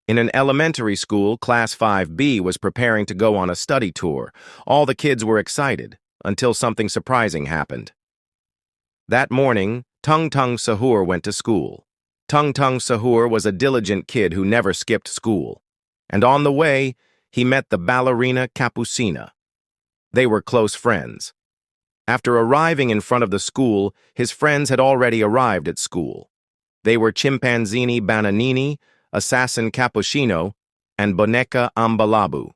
In an elementary school, Class 5B was preparing to go on a study tour. All the kids were excited, until something surprising happened. That morning, Tung Tung Sahur went to school. Tung Tung Sahur was a diligent kid who never skipped school. And on the way, he met the ballerina Capucina. They were close friends. After arriving in front of the school, his friends had already arrived at school. They were Chimpanzini Bananini, Assassin Cappuccino, and Boneca Ambalabu.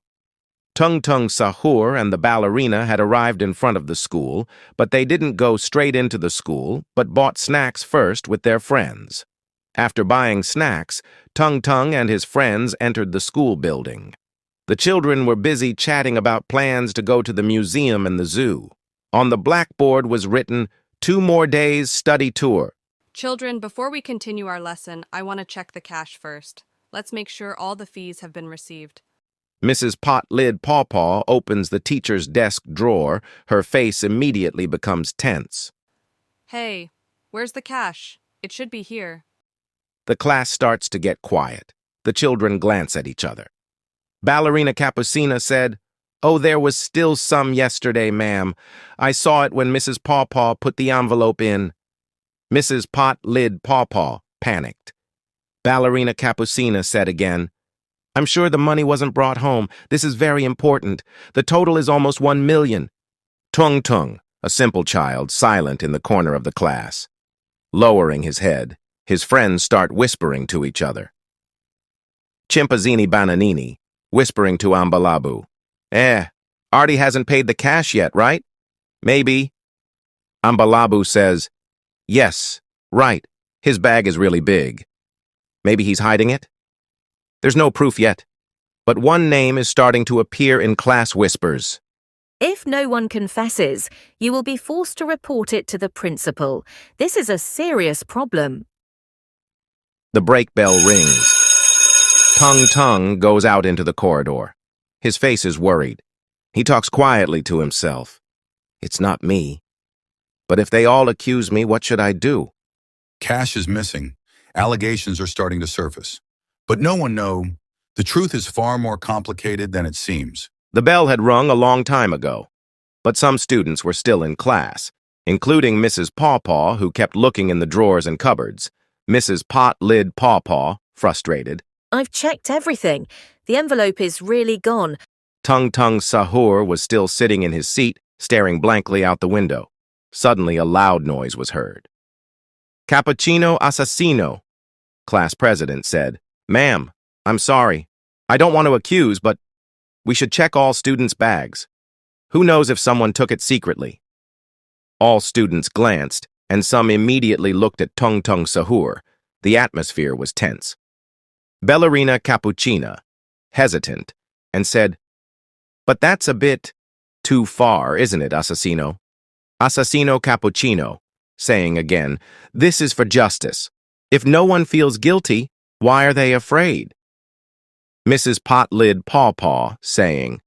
Tung Tung Sahur and the ballerina had arrived in front of the school, but they didn't go straight into the school, but bought snacks first with their friends. After buying snacks, Tung Tung and his friends entered the school building. The children were busy chatting about plans to go to the museum and the zoo. On the blackboard was written, 2 more days study tour. Children, before we continue our lesson, I want to check the cash first. Let's make sure all the fees have been received. Mrs. Pot-Lid Paw-Paw opens the teacher's desk drawer. Her face immediately becomes tense. Hey, where's the cash? It should be here. The class starts to get quiet. The children glance at each other. Ballerina Capucina said, "Oh, there was still some yesterday, ma'am. I saw it when Mrs. Paw-Paw put the envelope in." Mrs. Pot-Lid Paw-Paw panicked. Ballerina Capucina said again, "I'm sure the money wasn't brought home. This is very important. The total is almost 1 million. Tung Tung, a simple child, silent in the corner of the class. Lowering his head, his friends start whispering to each other. Chimpanzini Bananini, whispering to Ambalabu. Artie hasn't paid the cash yet, right? Maybe. Ambalabu says, "Yes, right. His bag is really big. Maybe he's hiding it?" There's no proof yet, but one name is starting to appear in class whispers. If no one confesses, you will be forced to report it to the principal. This is a serious problem. The break bell rings. Tung Tung goes out into the corridor. His face is worried. He talks quietly to himself. It's not me. But if they all accuse me, what should I do? Cash is missing. Allegations are starting to surface. But no one knows. The truth is far more complicated than it seems. The bell had rung a long time ago, but some students were still in class, including Mrs. Paw-Paw, who kept looking in the drawers and cupboards. Mrs. Pot-Lid Paw-Paw, frustrated. I've checked everything. The envelope is really gone. Tung Tung Sahur was still sitting in his seat, staring blankly out the window. Suddenly, a loud noise was heard. "Cappuccino Assassino," class president said. "Ma'am, I'm sorry. I don't want to accuse, but we should check all students' bags. Who knows if someone took it secretly?" All students glanced, and some immediately looked at Tung Tung Sahur. The atmosphere was tense. Ballerina Capucina, hesitant, and said, "But that's a bit too far, isn't it, Assassino?" Assassino Cappuccino, saying again, "This is for justice. If no one feels guilty, why are they afraid?" Mrs. Pot-Lid Paw-Paw, saying,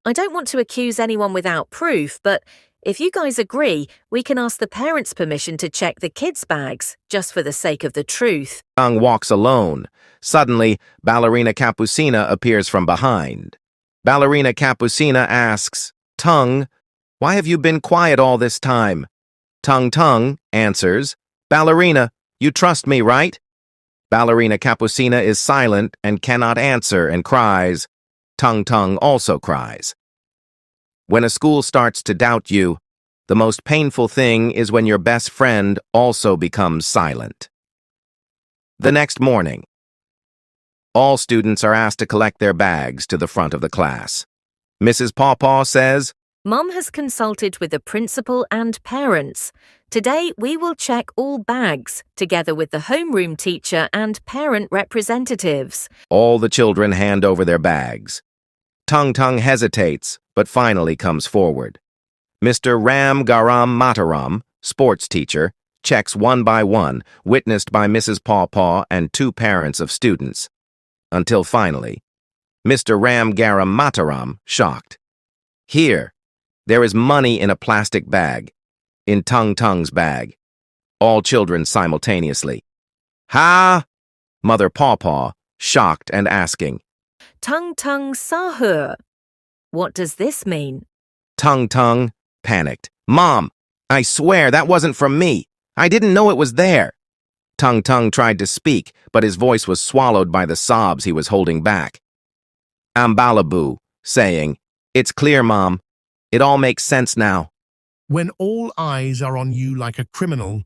I don't want to accuse anyone without proof, but if you guys agree, we can ask the parents' permission to check the kids' bags, just for the sake of the truth. Tung walks alone. Suddenly, Ballerina Capucina appears from behind. Ballerina Capucina asks, "Tung, why have you been quiet all this time?" Tung Tung answers, "Ballerina, you trust me, right?" Ballerina Capucina is silent and cannot answer and cries. Tung Tung also cries. When a school starts to doubt you, the most painful thing is when your best friend also becomes silent. The next morning, all students are asked to collect their bags to the front of the class. Mrs. Paw-Paw says, Mum has consulted with the principal and parents. Today, we will check all bags, together with the homeroom teacher and parent representatives. All the children hand over their bags. Tung Tung hesitates, but finally comes forward. Mr. Ram Garam Mataram, sports teacher, checks one by one, witnessed by Mrs. Paw-Paw and 2 parents of students. Until finally, Mr. Ram Garam Mataram, shocked. Here, there is money in a plastic bag, in Tung Tung's bag. All children simultaneously. "Ha!" Mother Paw-Paw, shocked and asking. Tung Tung Sahur. What does this mean? Tung Tung panicked. Mom, I swear that wasn't from me. I didn't know it was there. Tung Tung tried to speak, but his voice was swallowed by the sobs he was holding back. Ambalabu, saying, It's clear, Mom. It all makes sense now. When all eyes are on you like a criminal,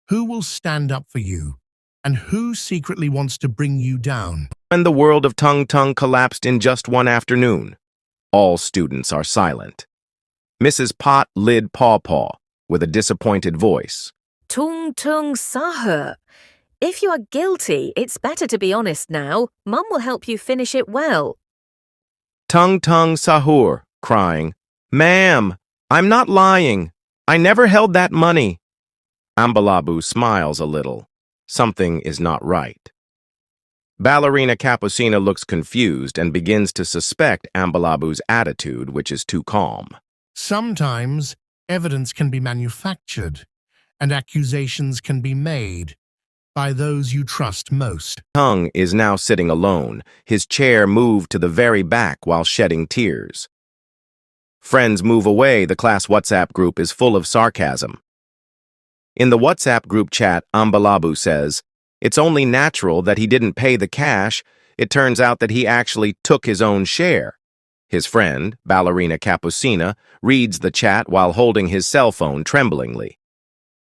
who will stand up for you? And who secretly wants to bring you down? When the world of Tung Tung collapsed in just one afternoon, all students are silent. Mrs. Pot lid Paw Paw with a disappointed voice. Tung Tung Sahur. If you are guilty, it's better to be honest now. Mum will help you finish it well. Tung Tung Sahur, crying, Ma'am, I'm not lying. I never held that money. Ambalabu smiles a little. Something is not right. Ballerina Capucina looks confused and begins to suspect Ambalabu's attitude, which is too calm. Sometimes evidence can be manufactured and accusations can be made by those you trust most. Tung is now sitting alone, his chair moved to the very back while shedding tears. Friends move away, the class WhatsApp group is full of sarcasm. In the WhatsApp group chat, Ambalabu says, It's only natural that he didn't pay the cash. It turns out that he actually took his own share. His friend, Ballerina Capucina, reads the chat while holding his cell phone tremblingly.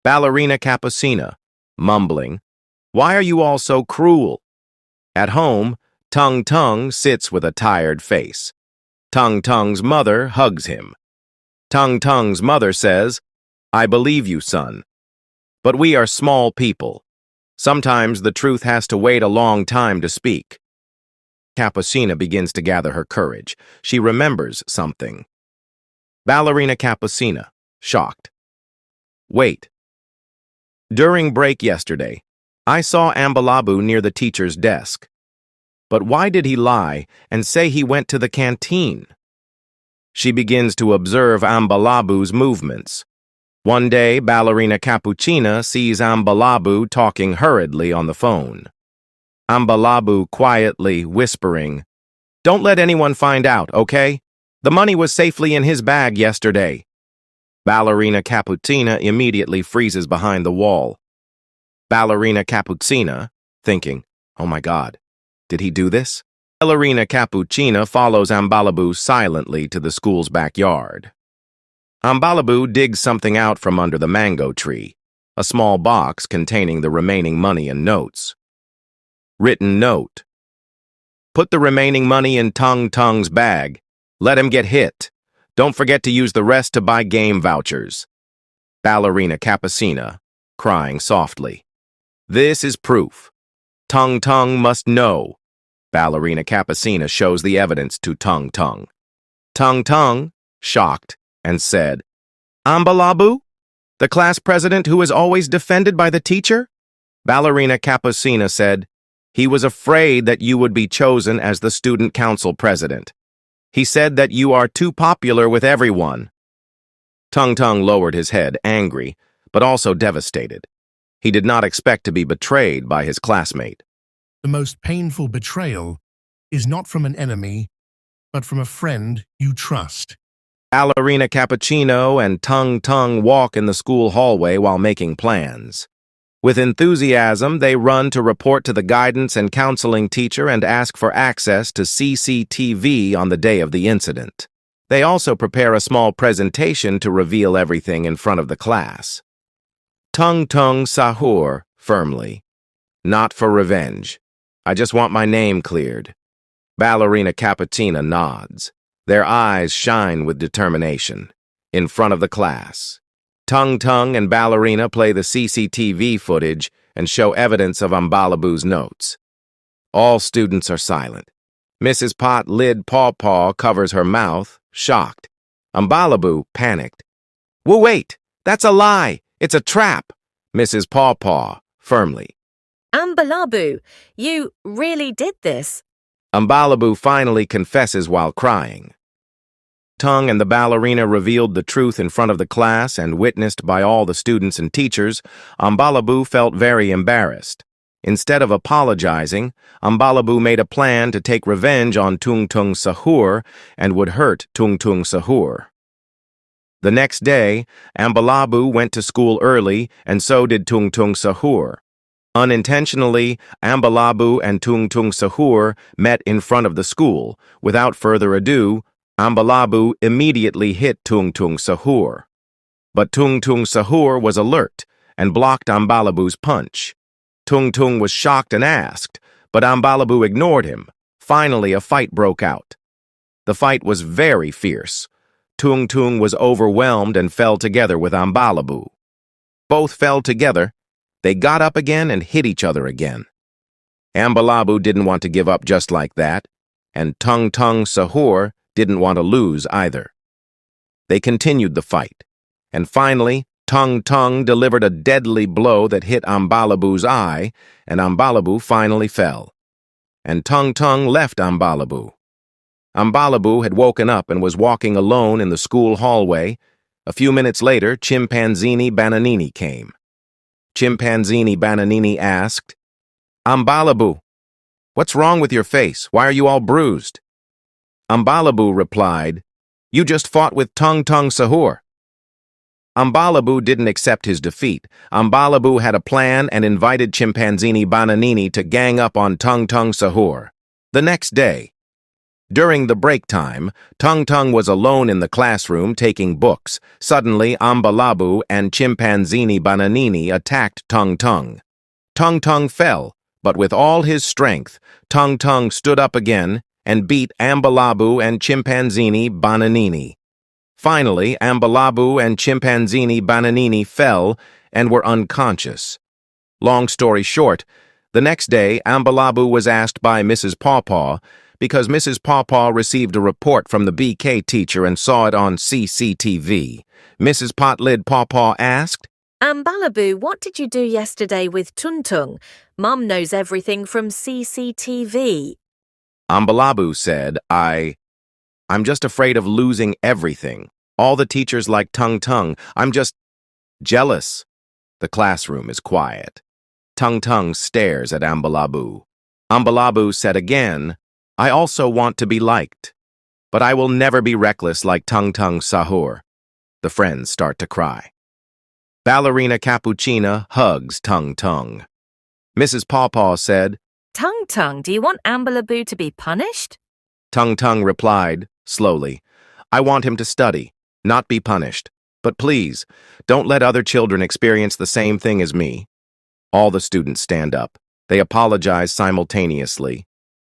Ballerina Capucina, mumbling, Why are you all so cruel? At home, Tung Tung sits with a tired face. Tung Tung's mother hugs him. Tung Tung's mother says, I believe you, son. But we are small people. Sometimes the truth has to wait a long time to speak. Capucina begins to gather her courage. She remembers something. Ballerina Capucina, shocked. Wait. During break yesterday, I saw Ambalabu near the teacher's desk. But why did he lie and say he went to the canteen? She begins to observe Ambalabu's movements. One day, Ballerina Capucina sees Ambalabu talking hurriedly on the phone. Ambalabu quietly whispering, Don't let anyone find out, okay? The money was safely in his bag yesterday. Ballerina Capucina immediately freezes behind the wall. Ballerina Capucina, thinking, Oh my God, did he do this? Ballerina Capucina follows Ambalabu silently to the school's backyard. Ambalabu digs something out from under the mango tree, a small box containing the remaining money and notes. Written note. Put the remaining money in Tung Tung's bag. Let him get hit. Don't forget to use the rest to buy game vouchers. Ballerina Capucina, crying softly. This is proof. Tung Tung must know. Ballerina Capucina shows the evidence to Tung Tung. Tung Tung, shocked, and said, Ambalabu? The class president who is always defended by the teacher? Ballerina Capucina said, He was afraid that you would be chosen as the student council president. He said that you are too popular with everyone. Tung Tung lowered his head, angry, but also devastated. He did not expect to be betrayed by his classmate. The most painful betrayal is not from an enemy, but from a friend you trust. Ballerina Cappuccino and Tung Tung walk in the school hallway while making plans. With enthusiasm, they run to report to the guidance and counseling teacher and ask for access to CCTV on the day of the incident. They also prepare a small presentation to reveal everything in front of the class. Tung Tung Sahur, firmly. Not for revenge. I just want my name cleared. Ballerina Capucina nods. Their eyes shine with determination. In front of the class. Tung Tung and Ballerina play the CCTV footage and show evidence of Ambalabu's notes. All students are silent. Mrs. Pot lid Paw Paw covers her mouth, shocked. Ambalabu panicked. Wait, that's a lie. It's a trap. Mrs. Paw Paw, firmly. Ambalabu, you really did this. Ambalabu finally confesses while crying. Tung and the ballerina revealed the truth in front of the class and witnessed by all the students and teachers. Ambalabu felt very embarrassed. Instead of apologizing, Ambalabu made a plan to take revenge on Tung Tung Sahur and would hurt Tung Tung Sahur. The next day, Ambalabu went to school early, and so did Tung Tung Sahur. Unintentionally, Ambalabu and Tung Tung Sahur met in front of the school. Without further ado, Ambalabu immediately hit Tung Tung Sahur. But Tung Tung Sahur was alert and blocked Ambalabu's punch. Tung Tung was shocked and asked, but Ambalabu ignored him. Finally, a fight broke out. The fight was very fierce. Tung Tung was overwhelmed and fell together with Ambalabu. Both fell together. They got up again and hit each other again. Ambalabu didn't want to give up just like that, and Tung Tung Sahur didn't want to lose either. They continued the fight, and finally, Tung Tung delivered a deadly blow that hit Ambalabu's eye, and Ambalabu finally fell. And Tung Tung left Ambalabu. Ambalabu had woken up and was walking alone in the school hallway. A few minutes later, Chimpanzini Bananini came. Chimpanzini Bananini asked, "Ambalabu, what's wrong with your face? Why are you all bruised?" Ambalabu replied, "You just fought with Tung Tung Sahur." Ambalabu didn't accept his defeat. Ambalabu had a plan and invited Chimpanzini Bananini to gang up on Tung Tung Sahur. The next day, during the break time, Tung Tung was alone in the classroom taking books. Suddenly, Ambalabu and Chimpanzini Bananini attacked Tung Tung. Tung Tung fell, but with all his strength, Tung Tung stood up again and beat Ambalabu and Chimpanzini Bananini. Finally, Ambalabu and Chimpanzini Bananini fell and were unconscious. Long story short, the next day, Ambalabu was asked by Mrs. Pawpaw because Mrs. Pawpaw received a report from the BK teacher and saw it on CCTV. Mrs. Potlid Pawpaw asked, Ambalabu, what did you do yesterday with Tung Tung? Mum knows everything from CCTV. Ambalabu said, I'm just afraid of losing everything. All the teachers like Tung Tung. I'm just jealous. The classroom is quiet. Tung Tung stares at Ambalabu. Ambalabu said again, I also want to be liked, but I will never be reckless like Tung Tung Sahur. The friends start to cry. Ballerina Cappuccina hugs Tung Tung. Mrs. Pawpaw said, Tung Tung, do you want Ambalabu to be punished? Tung Tung replied, slowly, I want him to study, not be punished. But please, don't let other children experience the same thing as me. All the students stand up. They apologize simultaneously.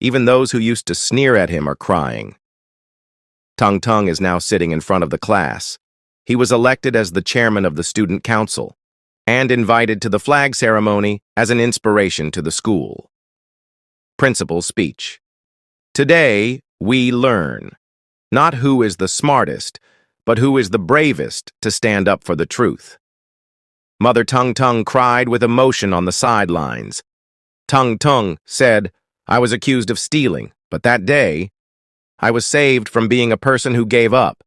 Even those who used to sneer at him are crying. Tung Tung is now sitting in front of the class. He was elected as the chairman of the student council and invited to the flag ceremony as an inspiration to the school. Principal speech. Today, we learn not who is the smartest, but who is the bravest to stand up for the truth. Mother Tung Tung cried with emotion on the sidelines. Tung Tung said, I was accused of stealing, but that day, I was saved from being a person who gave up.